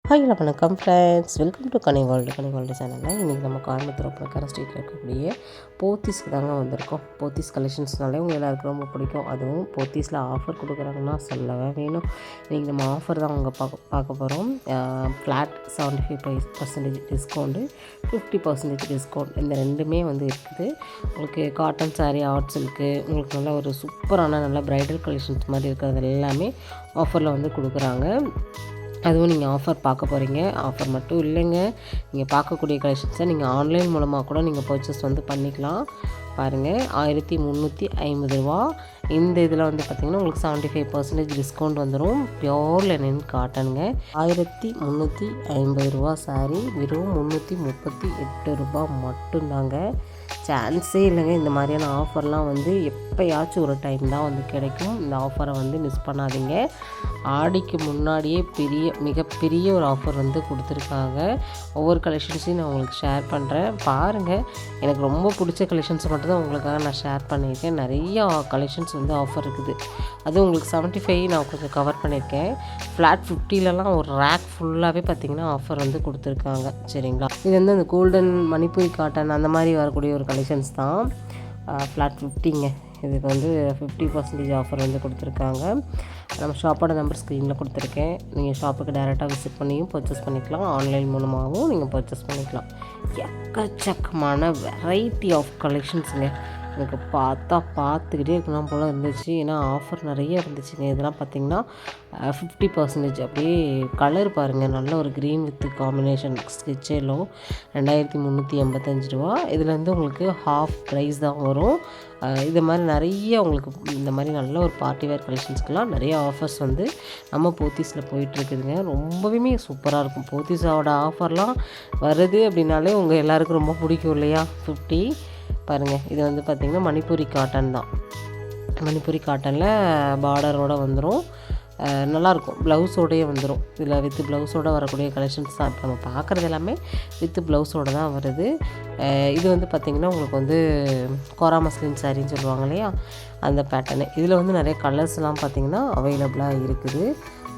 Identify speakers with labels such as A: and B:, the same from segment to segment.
A: Hi வணக்கம் friends, welcome to Ghani world சேனலில் இன்றைக்கி நம்ம கோயம்புத்தூர் பிரகாரம் ஸ்ட்ரீட்டில் இருக்கக்கூடிய போத்தீஸ்க்கு தாங்க வந்திருக்கோம். போத்தீஸ் கலெக்ஷன்ஸ்னாலே உங்கள் எல்லாருக்கும் ரொம்ப பிடிக்கும். அதுவும் போத்தீஸில் ஆஃபர் கொடுக்குறாங்கன்னா சொல்லவே வேணும். இன்றைக்கி நம்ம ஆஃபர் தான் அவங்க பார்க்க போகிறோம். ஃப்ளாட் 75% டிஸ்கவுண்ட்டு, 50% டிஸ்கவுண்ட், இந்த ரெண்டுமே வந்து இருக்குது. உங்களுக்கு காட்டன் சாரீ, ஆர்ட் சில்க்கு, உங்களுக்கு நல்ல ஒரு சூப்பரான நல்ல ப்ரைடல் கலெக்ஷன்ஸ் மாதிரி இருக்கிறது எல்லாமே ஆஃபரில் வந்து கொடுக்குறாங்க. அதுவும் நீங்கள் ஆஃபர் பார்க்க போகிறீங்க. ஆஃபர் மட்டும் இல்லைங்க, நீங்கள் பார்க்கக்கூடிய கலெக்ஷன்ஸை நீங்கள் ஆன்லைன் மூலமாக கூட நீங்கள் பர்ச்சேஸ் வந்து பண்ணிக்கலாம். பாருங்கள், 1350 ரூபா. இந்த இதில் வந்து பார்த்திங்கன்னா உங்களுக்கு 75% டிஸ்கவுண்ட் வந்துடும். Pure Lenin காட்டனுங்க. 1350 ரூபா சாரீ வெறும் 338 ரூபா மட்டும்தாங்க. சான்ஸே இல்லைங்க. இந்த மாதிரியான ஆஃபர்லாம் வந்து எப்போயாச்சும் ஒரு டைம் தான் வந்து கிடைக்கும். இந்த ஆஃபரை வந்து மிஸ் பண்ணாதீங்க. ஆடிக்கு முன்னாடியே மிகப்பெரிய ஒரு ஆஃபர் வந்து கொடுத்துருக்காங்க. ஒவ்வொரு கலெக்ஷன்ஸையும் நான் உங்களுக்கு ஷேர் பண்ணுறேன், பாருங்கள். எனக்கு ரொம்ப பிடிச்ச கலெக்ஷன்ஸ் மட்டும்தான் உங்களுக்காக நான் ஷேர் பண்ணியிருக்கேன். நிறையா கலெக்ஷன்ஸ் வந்து ஆஃபர் இருக்குது. அதுவும் உங்களுக்கு 75 நான் கொஞ்சம் கவர் பண்ணியிருக்கேன். ஃப்ளாட் 50லலாம் ஒரு ரேக் ஃபுல்லாகவே பார்த்திங்கன்னா ஆஃபர் வந்து கொடுத்துருக்காங்க. சரிங்களா, இது வந்து அந்த கோல்டன் மணிப்பூரி காட்டன் அந்த மாதிரி வரக்கூடிய ஒரு கலெக்ஷன்ஸ் தான். ஃப்ளாட் 50ங்க. இதுக்கு வந்து 50% ஆஃபர் வந்து கொடுத்துருக்காங்க. நம்ம ஷாப்போட நம்பர் ஸ்க்ரீனில் கொடுத்துருக்கேன். நீங்கள் ஷாப்புக்கு டைரெக்டாக விசிட் பண்ணியும் பர்ச்சேஸ் பண்ணிக்கலாம். ஆன்லைன் மூலமாகவும் நீங்கள் பர்ச்சேஸ் பண்ணிக்கலாம். எக்கச்சக்கமான வெரைட்டி ஆஃப் கலெக்ஷன்ஸுங்க. எனக்கு பார்த்துக்கிட்டே இருக்கலாம் போல் இருந்துச்சு. ஏன்னா ஆஃபர் நிறைய இருந்துச்சுங்க. இதெல்லாம் பார்த்திங்கன்னா 50% அப்படியே கலர் பாருங்கள், நல்ல ஒரு green with combination sketch yellow, 2385 ரூபா. இதில் வந்து உங்களுக்கு ஹாஃப் ப்ரைஸ் தான் வரும். இது மாதிரி நிறைய உங்களுக்கு இந்த மாதிரி நல்ல ஒரு பார்ட்டி வேர் கலெக்ஷன்ஸ்க்கெலாம் நிறைய ஆஃபர்ஸ் வந்து நம்ம போத்தீஸில் போயிட்டுருக்குதுங்க. ரொம்பவே சூப்பராக இருக்கும். போத்தீஸோட ஆஃபர்லாம் வருது அப்படின்னாலே உங்கள் எல்லாருக்கும் ரொம்ப பிடிக்கும் இல்லையா? 50 பாருங்கள். இது வந்து பார்த்திங்கன்னா மணிப்பூரி காட்டன் தான். மணிப்பூரி காட்டனில் பார்டரோடு வந்துடும். நல்லாயிருக்கும். ப்ளவுஸோடையே வந்துடும். இதில் வித்து ப்ளவுஸோடு வரக்கூடிய கலெக்ஷன்ஸ் தான் இப்போ நம்ம பார்க்குறது எல்லாமே வித்து ப்ளவுஸோடு தான் வருது. இது வந்து பார்த்திங்கன்னா உங்களுக்கு வந்து கோரா மஸ்லின் சாரின்னு சொல்லுவாங்க இல்லையா, அந்த பேட்டர்னு. இதில் வந்து நிறைய கலர்ஸ்லாம் பார்த்திங்கன்னா அவைலபிளாக இருக்குது.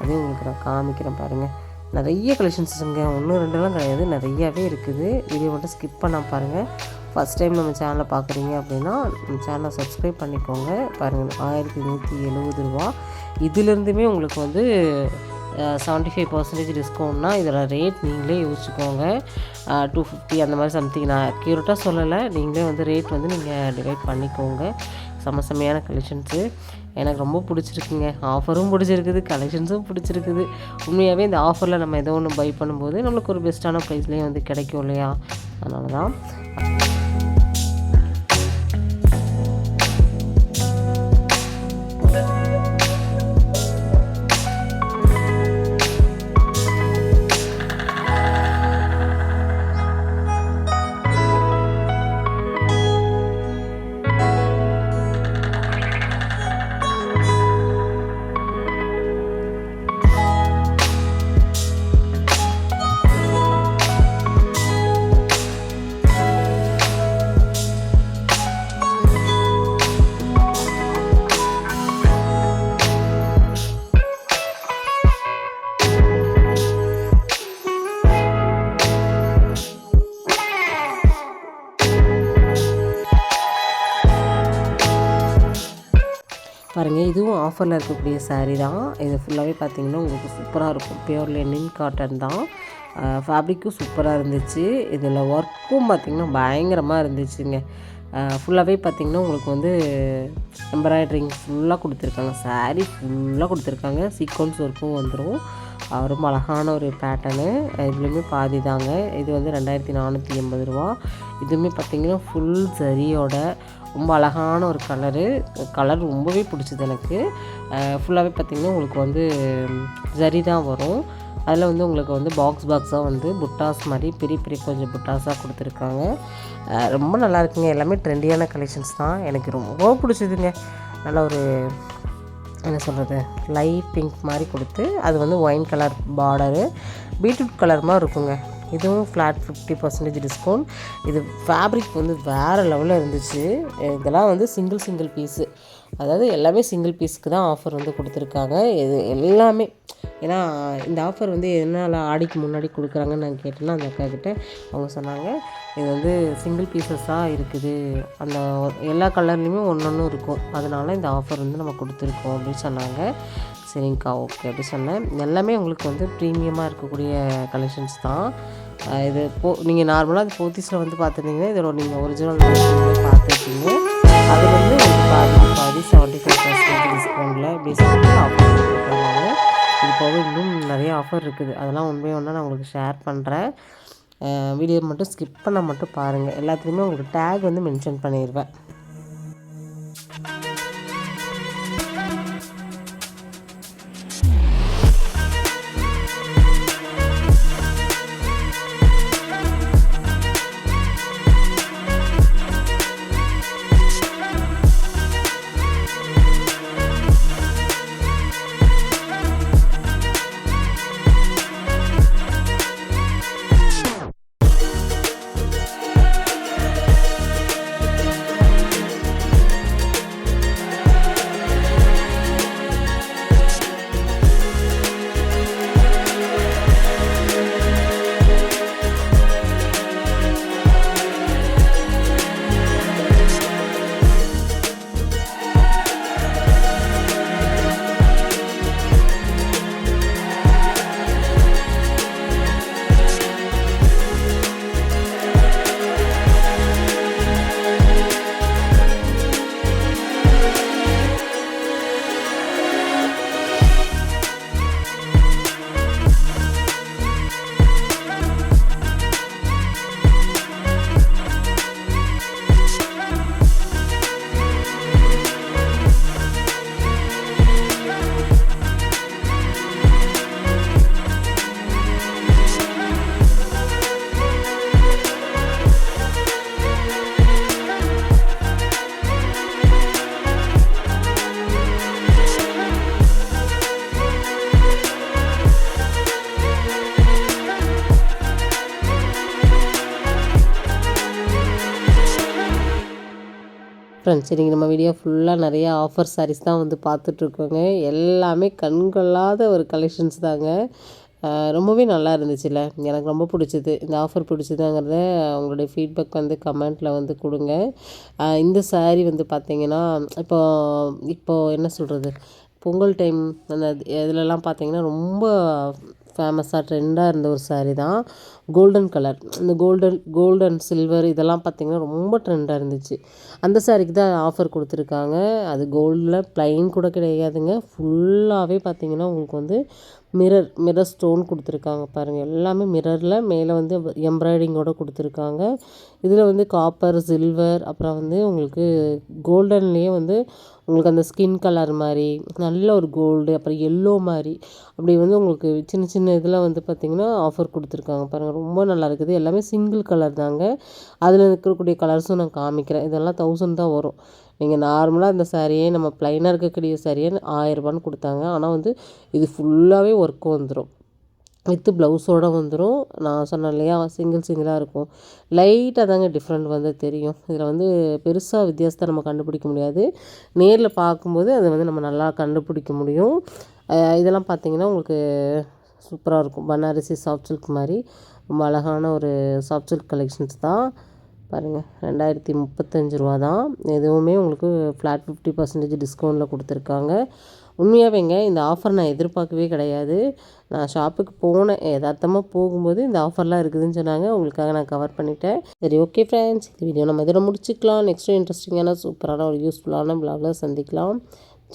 A: அதையும் உங்களுக்கு நான் காமிக்கிறேன் பாருங்கள். நிறைய கலெக்ஷன்ஸுங்க, 1 2லாம் கிடையாது, நிறையாவே இருக்குது. வீடியோ மட்டும் ஸ்கிப் பண்ணால் பாருங்கள். ஃபஸ்ட் டைம் நம்ம சேனலை பார்க்குறீங்க அப்படின்னா நம்ம சேனலை சப்ஸ்கிரைப் பண்ணிக்கோங்க. பாருங்கள், 1170 ரூபா. இதிலேருந்துமே உங்களுக்கு வந்து 75% டிஸ்கவுண்ட்னா இதோட ரேட் நீங்களே யோசிச்சுக்கோங்க. 250 அந்த மாதிரி சம்திங். நான் அக்யூரேட்டாக சொல்லலை, நீங்களே வந்து ரேட் வந்து நீங்கள் டிவைட் பண்ணிக்கோங்க. செம்மையான கலெக்ஷன்ஸு எனக்கு ரொம்ப பிடிச்சிருக்குங்க. ஆஃபரும் பிடிச்சிருக்குது, கலெக்ஷன்ஸும் பிடிச்சிருக்குது. உண்மையாகவே இந்த ஆஃபரில் நம்ம ஏதோ ஒன்று பை பண்ணும்போது நம்மளுக்கு ஒரு பெஸ்ட்டான ப்ரைஸ்லேயே வந்து கிடைக்கும் இல்லையா? அதனால தான். பாருங்கள், இதுவும் ஆஃபரில் இருக்கக்கூடிய சாரீ தான். இது ஃபுல்லாகவே பார்த்திங்கன்னா உங்களுக்கு சூப்பராக இருக்கும். பியோர் லெனின் காட்டன் தான். ஃபேப்ரிக்கும் சூப்பராக இருந்துச்சு. இதில் ஒர்க்கும் பார்த்திங்கன்னா பயங்கரமாக இருந்துச்சுங்க. ஃபுல்லாகவே பார்த்திங்கன்னா உங்களுக்கு வந்து எம்ப்ராய்டரிங் ஃபுல்லாக கொடுத்துருக்காங்க. சாரீ ஃபுல்லாக கொடுத்துருக்காங்க. சீக்வன்ஸ் ஒர்க்கும் வந்துடும். ரொம்ப அழகான ஒரு பேட்டர்னு. இதுலேயுமே பாதி தாங்க. இது வந்து 2480 ரூபா. இதுவுமே பார்த்திங்கன்னா ஃபுல் சரியோட ரொம்ப அழகான ஒரு கலர் ரொம்பவே பிடிச்சிது எனக்கு. ஃபுல்லாகவே பார்த்திங்கன்னா உங்களுக்கு வந்து ஜரி தான் வரும். அதில் வந்து உங்களுக்கு வந்து பாக்ஸாக வந்து புட்டாஸ் மாதிரி பெரிய கொஞ்சம் புட்டாஸாக கொடுத்துருக்காங்க. ரொம்ப நல்லா இருக்குங்க. எல்லாமே ட்ரெண்டியான கலெக்ஷன்ஸ் தான். எனக்கு ரொம்ப பிடிச்சிதுங்க. நல்ல ஒரு என்ன சொல்கிறது, லைட் பிங்க் மாதிரி கொடுத்து அது வந்து wine colour border, beetroot colour மாதிரி இருக்குங்க. இதுவும் ஃப்ளாட் 50% டிஸ்கவுண்ட். இது ஃபேப்ரிக் வந்து வேறு லெவலில் இருந்துச்சு. இதெல்லாம் வந்து சிங்கிள் பீஸு. அதாவது எல்லாமே சிங்கிள் பீஸ்க்கு தான் ஆஃபர் வந்து கொடுத்துருக்காங்க. இது எல்லாமே ஏன்னா இந்த ஆஃபர் வந்து எதனால் ஆடிக்கு முன்னாடி கொடுக்குறாங்கன்னு நான் கேட்டேன்னா அந்த அக்காக்கிட்ட அவங்க சொன்னாங்க, இது வந்து சிங்கிள் பீசஸாக இருக்குது, அந்த எல்லா கலர்லேயுமே ஒன்று இருக்கும், அதனால் இந்த ஆஃபர் வந்து நம்ம கொடுத்துருக்கோம் அப்படின்னு சொன்னாங்க. சரிங்கக்கா ஓகே அப்படி சொன்னேன். எல்லாமே உங்களுக்கு வந்து ப்ரீமியமாக இருக்கக்கூடிய கலெக்ஷன்ஸ் தான். இது நீங்கள் நார்மலாக அது போத்தீஸில் வந்து பார்த்துருந்தீங்கன்னா இதோட நீங்கள் ஒரிஜினல் பார்த்துருக்கீங்க. அது வந்து பாதி 75% டிஸ்கவுண்ட்டில் இப்படி சொல்லிட்டு ஆஃபர் கொடுக்குறாங்க. இது போக இன்னும் நிறைய ஆஃபர் இருக்குது, அதெல்லாம் உண்மையாக ஒன்றா நான் உங்களுக்கு ஷேர் பண்ணுறேன். வீடியோ மட்டும் ஸ்கிப் பண்ண மட்டும் பாருங்கள். எல்லாத்துலேயுமே உங்களுக்கு டேக் வந்து மென்ஷன் பண்ணிடுவேன். ஃப்ரெண்ட்ஸ், இன்றைக்கி நம்ம வீடியோ ஃபுல்லாக நிறையா ஆஃபர் சாரீஸ் தான் வந்து பார்த்துட்ருக்கோங்க. எல்லாமே கண்கொள்ளாத ஒரு கலெக்ஷன்ஸ் தாங்க. ரொம்பவே நல்லா இருந்துச்சுல்ல, எனக்கு ரொம்ப பிடிச்சது. இந்த ஆஃபர் பிடிச்சதுங்கிறத உங்களுடைய ஃபீட்பேக் வந்து கமெண்ட்டில் வந்து கொடுங்க. இந்த சாரீ வந்து பார்த்திங்கன்னா இப்போது என்ன சொல்கிறது, பொங்கல் டைம் அந்த இதிலலாம் பார்த்திங்கன்னா ரொம்ப ஃபேமஸாக ட்ரெண்டாக இருந்த ஒரு சாரீ தான். கோல்டன் கலர், இந்த கோல்டன் சில்வர் இதெல்லாம் பார்த்திங்கன்னா ரொம்ப ட்ரெண்டாக இருந்துச்சு. அந்த சாரீக்கு தான் ஆஃபர் கொடுத்துருக்காங்க. அது கோல்டில் ப்ளைன் கூட கிடையாதுங்க, ஃபுல்லாகவே பார்த்திங்கன்னா உங்களுக்கு வந்து மிரர் ஸ்டோன் கொடுத்துருக்காங்க பாருங்கள். எல்லாமே மிரரில் மேலே வந்து எம்ப்ராய்டிங்கோடு கொடுத்துருக்காங்க. இதில் வந்து காப்பர், சில்வர், அப்புறம் வந்து உங்களுக்கு கோல்டன்லேயே வந்து உங்களுக்கு அந்த ஸ்கின் கலர் மாதிரி நல்ல ஒரு கோல்டு, அப்புறம் எல்லோ மாதிரி அப்படி வந்து உங்களுக்கு சின்ன சின்ன இதில் வந்து பார்த்திங்கன்னா ஆஃபர் கொடுத்துருக்காங்க பாருங்கள். ரொம்ப நல்லா இருக்குது. எல்லாமே சிங்கிள் கலர் தாங்க. அதில் இருக்கக்கூடிய கலர்ஸும் நான் காமிக்கிறேன். இதெல்லாம் 1000 தான் வரும். நீங்கள் நார்மலாக இந்த சாரியே நம்ம ப்ளைனாக இருக்கக்கூடிய சாரியே 1000 கொடுத்தாங்க. ஆனால் வந்து இது ஃபுல்லாகவே ஒர்க்கு வந்துடும், வித்து ப்ளவுஸோடு வந்துடும். நான் சொன்னேன் இல்லையா, சிங்கிளாக இருக்கும். லைட்டாக தாங்க டிஃப்ரெண்ட் வந்து தெரியும். இதில் வந்து பெருசாக வித்தியாசத்தை நம்ம கண்டுபிடிக்க முடியாது. நேரில் பார்க்கும்போது அதை வந்து நம்ம நல்லா கண்டுபிடிக்க முடியும். இதெல்லாம் பார்த்திங்கன்னா உங்களுக்கு சூப்பராக இருக்கும். பனாரசி சாஃப்ட் சில்க் மாதிரி ரொம்ப அழகான ஒரு சாஃப்ட் சில்க் கலெக்ஷன்ஸ் தான் பாருங்கள். 2035 தான். எதுவுமே உங்களுக்கு ஃப்ளாட் 50% டிஸ்கவுண்ட்டில் கொடுத்துருக்காங்க. உண்மையாகவேங்க இந்த ஆஃபர் நான் எதிர்பார்க்கவே கிடையாது. நான் ஷாப்புக்கு போனேன், யதார்த்தமாக போகும்போது இந்த ஆஃபர்லாம் இருக்குதுன்னு சொன்னாங்க. உங்களுக்காக நான் கவர் பண்ணிட்டேன். சரி ஓகே ஃப்ரெண்ட்ஸ், இந்த வீடியோ நம்ம இதில் முடிச்சுக்கலாம். நெக்ஸ்ட்டு இன்ட்ரெஸ்டிங்கான சூப்பரான ஒரு யூஸ்ஃபுல்லான ப்ளாகில் சந்திக்கலாம்.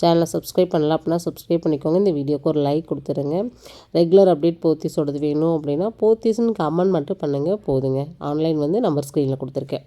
A: சேனலை சப்ஸ்கிரைப் பண்ணலாம் அப்படின்னா சப்ஸ்கிரைப் பண்ணிக்கோங்க. இந்த வீடியோக்கு ஒரு லைக் கொடுத்துருங்க. ரெகுலர் அப்டேட் போத்தீஸோடது வேணும் அப்படின்னா போத்தீஸ்ன்னு கமெண்ட் மட்டும் பண்ணுங்கள் போதுங்க. ஆன்லைன் வந்து நம்பர் ஸ்க்ரீனில் கொடுத்துருக்கேன்.